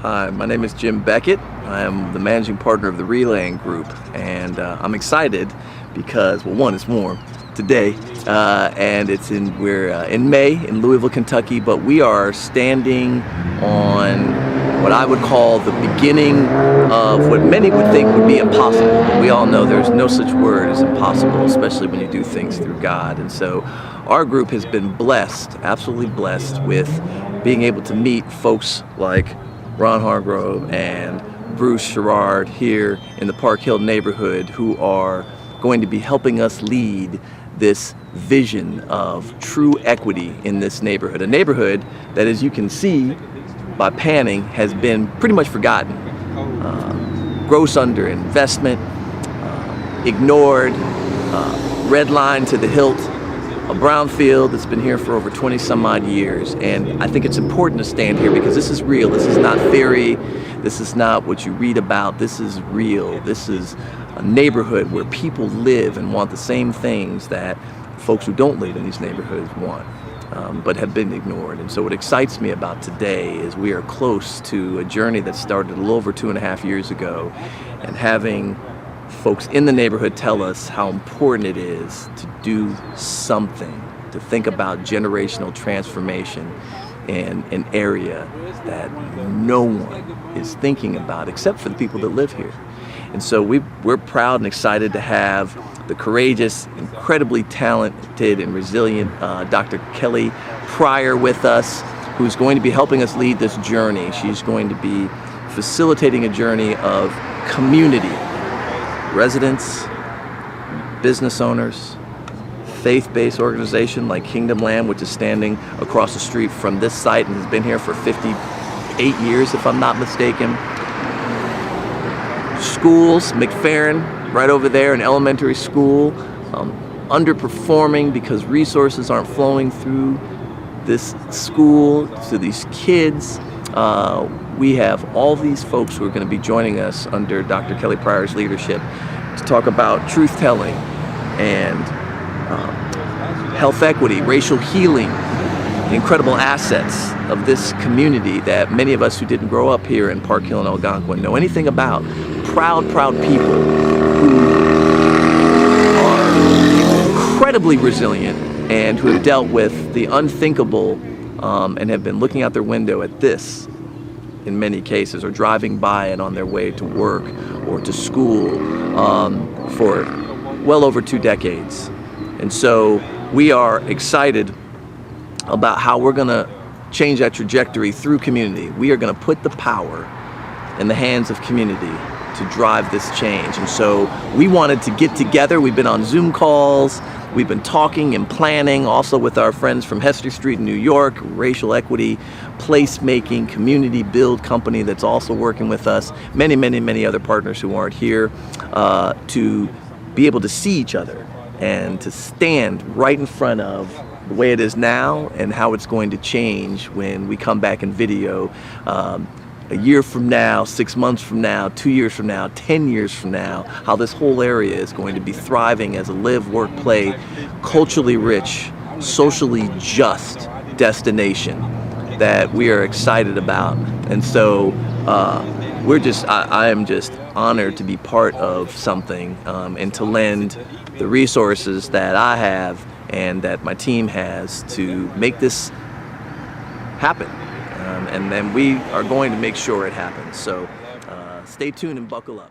Hi, my name is Jim Beckett. I am the managing partner of the Relaying Group, and I'm excited because, well, one, it's warm today, and we're in May in Louisville, Kentucky, but we are standing on what I would call the beginning of what many would think would be impossible. But we all know there's no such word as impossible, especially when you do things through God. And so our group has been blessed, absolutely blessed, with being able to meet folks like Ron Hargrove and Bruce Sherrard here in the Park Hill neighborhood, who are going to be helping us lead this vision of true equity in this neighborhood. A neighborhood that, as you can see by panning, has been pretty much forgotten. Gross underinvestment, ignored, red line to the hilt, a brownfield that's been here for over 20 some odd years. And I think it's important to stand here because this is real. This is not theory. This is not what you read about. This is real. This is a neighborhood where people live and want the same things that folks who don't live in these neighborhoods want, but have been ignored. And so what excites me about today is we are close to a journey that started a little over 2.5 years ago, and having folks in the neighborhood tell us how important it is to do something, to think about generational transformation in an area that no one is thinking about except for the people that live here. And so we're proud and excited to have the courageous, incredibly talented and resilient Dr. Kelly Pryor with us, who's going to be helping us lead this journey. She's going to be facilitating a journey of community, residents, business owners, faith-based organization like Kingdom Land, which is standing across the street from this site and has been here for 58 years, if I'm not mistaken. Schools, McFerrin, right over there, an elementary school, underperforming because resources aren't flowing through this school to these kids. We have all these folks who are going to be joining us under Dr. Kelly Pryor's leadership to talk about truth-telling and health equity, racial healing, the incredible assets of this community that many of us who didn't grow up here in Park Hill and Algonquin know anything about. Proud people who are incredibly resilient and who have dealt with the unthinkable and have been looking out their window at this in many cases, or driving by it on their way to work or to school for well over 2 decades. And so we are excited about how we're going to change that trajectory through community. We are going to put the power in the hands of community to drive this change. And so we wanted to get together. We've been on Zoom calls. We've been talking and planning also with our friends from Hester Street in New York, racial equity, placemaking, community build company that's also working with us, many other partners who aren't here, to be able to see each other and to stand right in front of the way it is now and how it's going to change when we come back in video a year from now, 6 months from now, 2 years from now, 10 years from now, how this whole area is going to be thriving as a live, work, play, culturally rich, socially just destination that we are excited about. And so I am just honored to be part of something and to lend the resources that I have and that my team has to make this happen. And then we are going to make sure it happens. So stay tuned and buckle up.